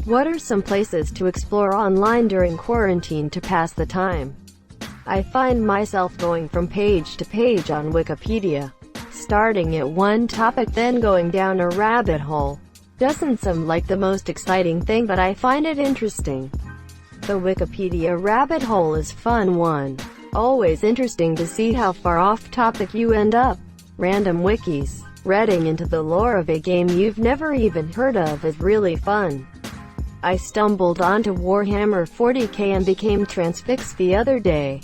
What are some places to explore online during quarantine to pass the time? I find myself going from page to page on Wikipedia, starting at one topic then going down a rabbit hole. Doesn't sound like the most exciting thing, but I find it interesting. The Wikipedia rabbit hole is fun one. Always interesting to see how far off topic you end up. Random wikis. Reading into the lore of a game you've never even heard of is really fun. I stumbled onto Warhammer 40k and became transfixed the other day.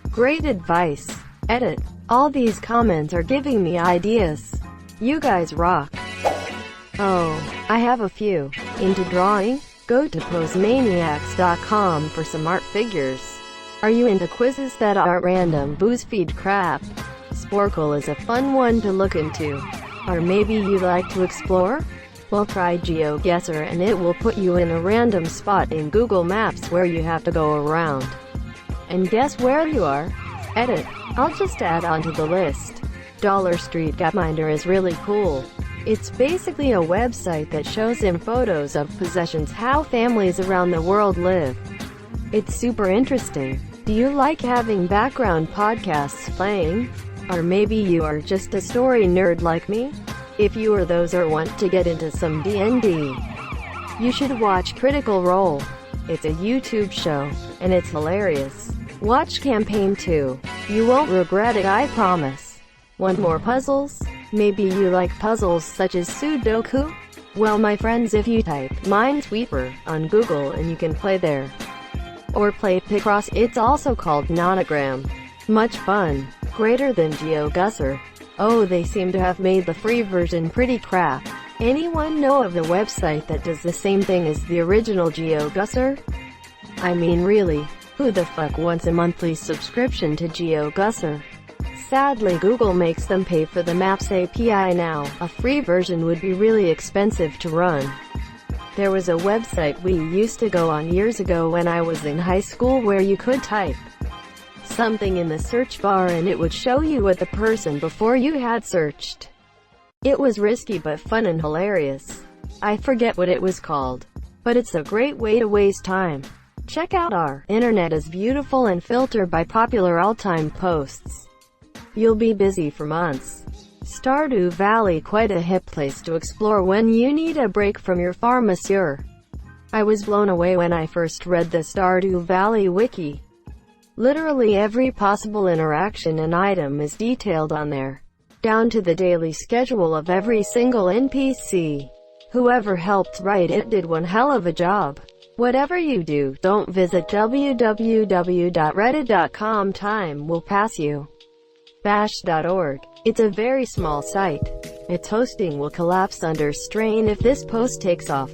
Great advice. Edit. All these comments are giving me ideas. You guys rock. Oh, I have a few. Into drawing? Go to posemaniacs.com for some art figures. Are you into quizzes that aren't random BuzzFeed crap? Sporkle is a fun one to look into. Or maybe you like to explore? Well, try GeoGuessr and it will put you in a random spot in Google Maps where you have to go around. And guess where you are? Edit. I'll just add onto the list. Street-Gapminder is really cool. It's basically a website that shows in photos of possessions how families around the world live. It's super interesting. Do you like having background podcasts playing? Or maybe you are just a story nerd like me? If you are those or want to get into some D&D, you should watch Critical Role. It's a YouTube show, and it's hilarious. Watch Campaign 2. You won't regret it, I promise. Want more puzzles? Maybe you like puzzles such as Sudoku? Well, my friends, if you type Minesweeper on Google and you can play there. Or play Picross, it's also called Nonogram. Much fun. Greater than GeoGuessr. Oh, they seem to have made the free version pretty crap. Anyone know of a website that does the same thing as the original GeoGuessr? I mean, really, who the fuck wants a monthly subscription to GeoGuessr? Sadly, Google makes them pay for the Maps API now. A free version would be really expensive to run. There was a website we used to go on years ago when I was in high school where you could type something in the search bar and it would show you what the person before you had searched. It was risky but fun and hilarious. I forget what it was called, but it's a great way to waste time. Check out our internet is beautiful and filter by popular all-time posts. You'll be busy for months. Stardew Valley, quite a hip place to explore when you need a break from your pharmacy. I was blown away when I first read the Stardew Valley wiki. Literally every possible interaction and item is detailed on there, down to the daily schedule of every single NPC. Whoever helped write it did one hell of a job. Whatever you do, don't visit www.reddit.com. Time will pass you. Bash.org. It's a very small site. Its hosting will collapse under strain if this post takes off.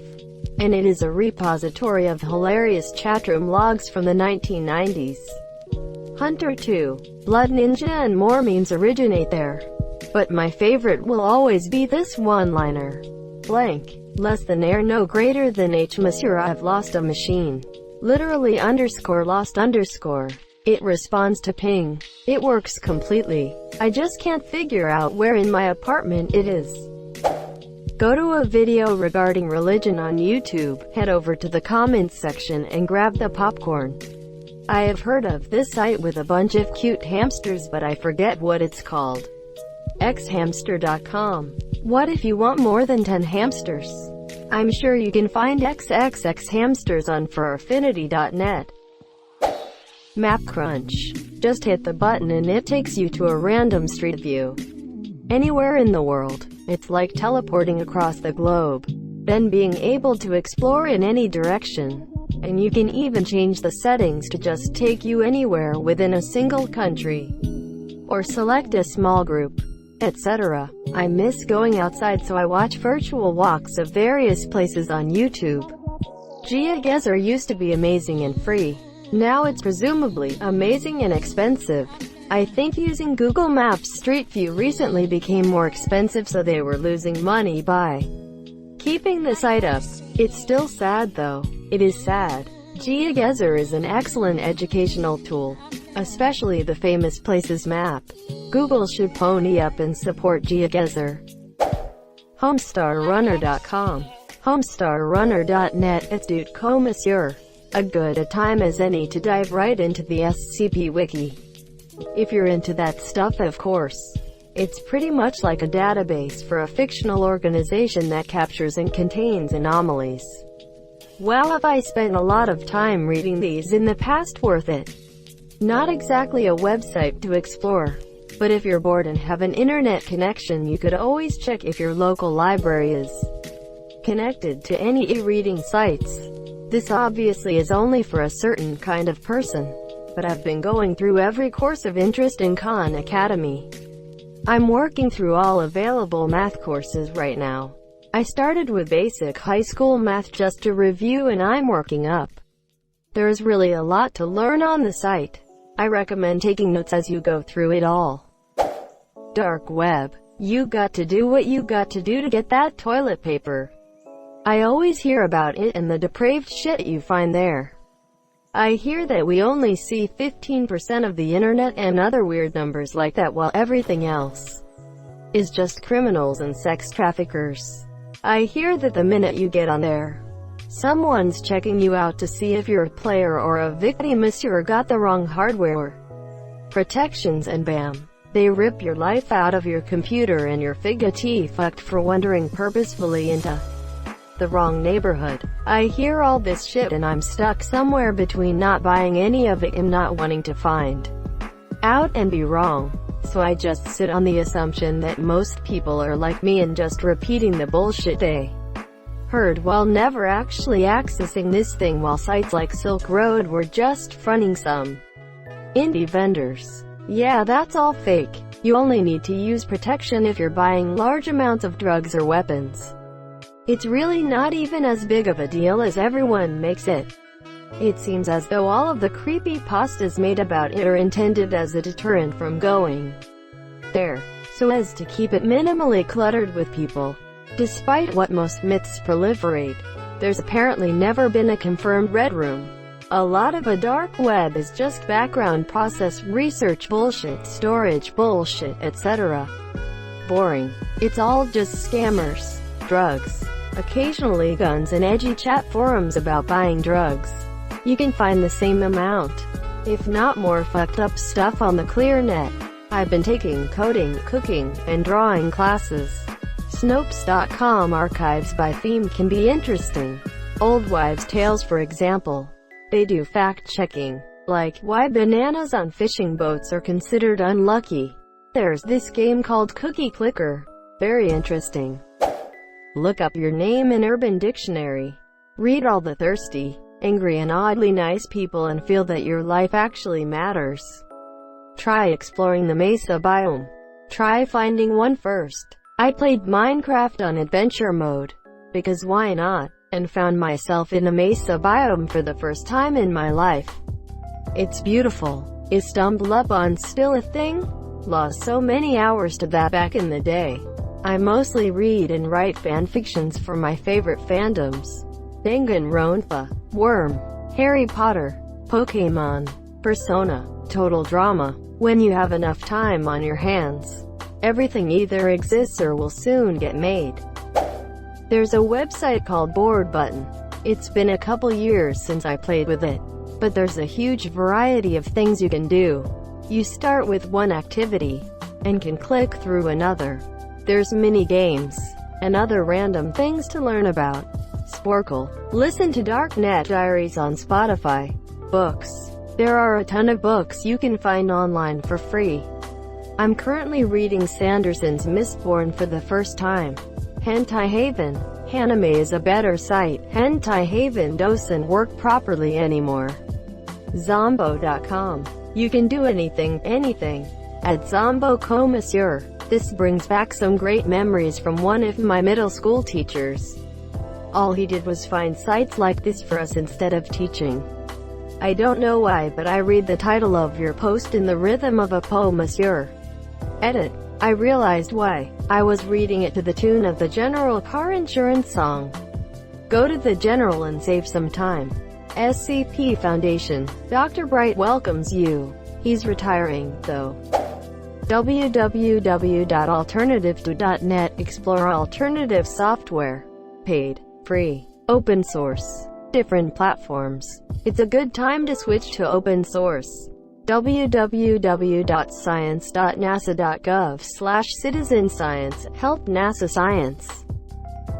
And it is a repository of hilarious chatroom logs from the 1990s. Hunter 2, Blood Ninja and more memes originate there. But my favorite will always be this one-liner. Blank. Less than air no greater than H. Monsieur, I've lost a machine. Literally _lost _. It responds to ping. It works completely. I just can't figure out where in my apartment it is. Go to a video regarding religion on YouTube, head over to the comments section and grab the popcorn. I have heard of this site with a bunch of cute hamsters, but I forget what it's called. xhamster.com. What if you want more than 10 hamsters? I'm sure you can find XXX hamsters on foraffinity.net. MapCrunch. Just hit the button and it takes you to a random street view. Anywhere in the world. It's like teleporting across the globe. Then being able to explore in any direction. And you can even change the settings to just take you anywhere within a single country. Or select a small group, etc. I miss going outside, so I watch virtual walks of various places on YouTube. GeoGuessr used to be amazing and free. Now it's presumably amazing and expensive. I think using Google Maps Street View recently became more expensive, so they were losing money by keeping the site up. It's still sad though. It is sad. GeoGuessr is an excellent educational tool, especially the famous places map. Google should pony up and support GeoGuessr. HomestarRunner.com. homestarrunner.net. It's dude monsieur. A good a time as any to dive right into the SCP Wiki. If you're into that stuff, of course. It's pretty much like a database for a fictional organization that captures and contains anomalies. Well, have I spent a lot of time reading these in the past? Worth it. Not exactly a website to explore, but if you're bored and have an internet connection, you could always check if your local library is connected to any e-reading sites. This obviously is only for a certain kind of person, but I've been going through every course of interest in Khan Academy. I'm working through all available math courses right now. I started with basic high school math just to review, and I'm working up. There's really a lot to learn on the site. I recommend taking notes as you go through it all. Dark web. You got to do what you got to do to get that toilet paper. I always hear about it and the depraved shit you find there. I hear that we only see 15% of the internet and other weird numbers like that, while everything else is just criminals and sex traffickers. I hear that the minute you get on there, someone's checking you out to see if you're a player or a victim, or got the wrong hardware protections, and bam, they rip your life out of your computer and you're fucked for wandering purposefully into the wrong neighborhood. I hear all this shit and I'm stuck somewhere between not buying any of it and not wanting to find out and be wrong. So I just sit on the assumption that most people are like me and just repeating the bullshit they heard while never actually accessing this thing, while sites like Silk Road were just fronting some indie vendors. Yeah, that's all fake. You only need to use protection if you're buying large amounts of drugs or weapons. It's really not even as big of a deal as everyone makes it. It seems as though all of the creepypastas made about it are intended as a deterrent from going there, so as to keep it minimally cluttered with people. Despite what most myths proliferate, there's apparently never been a confirmed Red Room. A lot of a dark web is just background process research bullshit, storage bullshit, etc. Boring. It's all just scammers, drugs, occasionally guns, and edgy chat forums about buying drugs. You can find the same amount, if not more, fucked up stuff on the clear net. I've been taking coding, cooking, and drawing classes. Snopes.com archives by theme can be interesting. Old wives' tales, for example. They do fact-checking, like why bananas on fishing boats are considered unlucky. There's this game called Cookie Clicker. Very interesting. Look up your name in Urban Dictionary. Read all the thirsty, angry, and oddly nice people and feel that your life actually matters. Try exploring the Mesa biome. Try finding one first. I played Minecraft on adventure mode, because why not, and found myself in the Mesa biome for the first time in my life. It's beautiful. Is stumbled up on still a thing? Lost so many hours to that back in the day. I mostly read and write fanfictions for my favorite fandoms. Danganronpa, Worm, Harry Potter, Pokemon, Persona, Total Drama. When you have enough time on your hands, everything either exists or will soon get made. There's a website called Board Button. It's been a couple years since I played with it, but there's a huge variety of things you can do. You start with one activity, and can click through another. There's mini games, and other random things to learn about. Sporkle. Listen to Darknet Diaries on Spotify. Books. There are a ton of books you can find online for free. I'm currently reading Sanderson's Mistborn for the first time. Hentai Haven. Haname is a better site. Hentai Haven doesn't work properly anymore. Zombo.com. You can do anything, at Zombo Monsieur. This brings back some great memories from one of my middle school teachers. All he did was find sites like this for us instead of teaching. I don't know why, but I read the title of your post in the rhythm of a poem, monsieur. Edit. I realized why. I was reading it to the tune of the General car insurance song. Go to the General and save some time. SCP Foundation. Dr. Bright welcomes you. He's retiring, though. www.alternative2.net. Explore alternative software. Paid. free, open source, different platforms. It's a good time to switch to open source. www.science.nasa.gov/citizenscience. Help NASA science.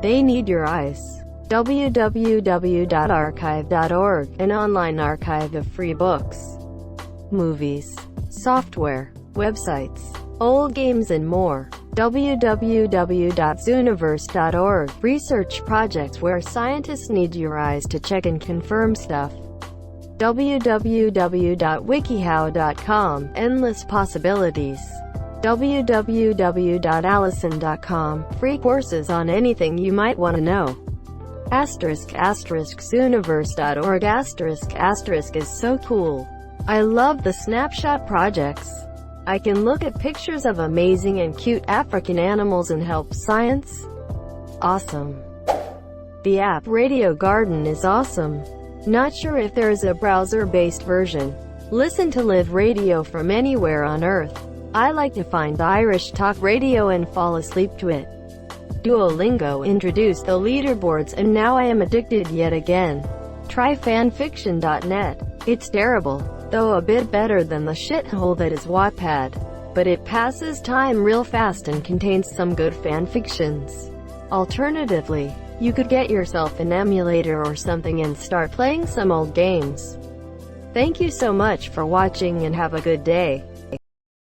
They need your eyes. www.archive.org, an online archive of free books, movies, software, websites, old games and more. www.zooniverse.org, research projects where scientists need your eyes to check and confirm stuff. www.wikihow.com, endless possibilities. www.allison.com, free courses on anything you might want to know. **zooniverse.org** is so cool. I love the snapshot projects. I can look at pictures of amazing and cute African animals and help science. Awesome. The app Radio Garden is awesome. Not sure if there is a browser-based version. Listen to live radio from anywhere on Earth. I like to find Irish talk radio and fall asleep to it. Duolingo introduced the leaderboards and now I am addicted yet again. Try fanfiction.net. It's terrible, though a bit better than the shithole that is Wattpad. But it passes time real fast and contains some good fanfictions. Alternatively, you could get yourself an emulator or something and start playing some old games. Thank you so much for watching and have a good day.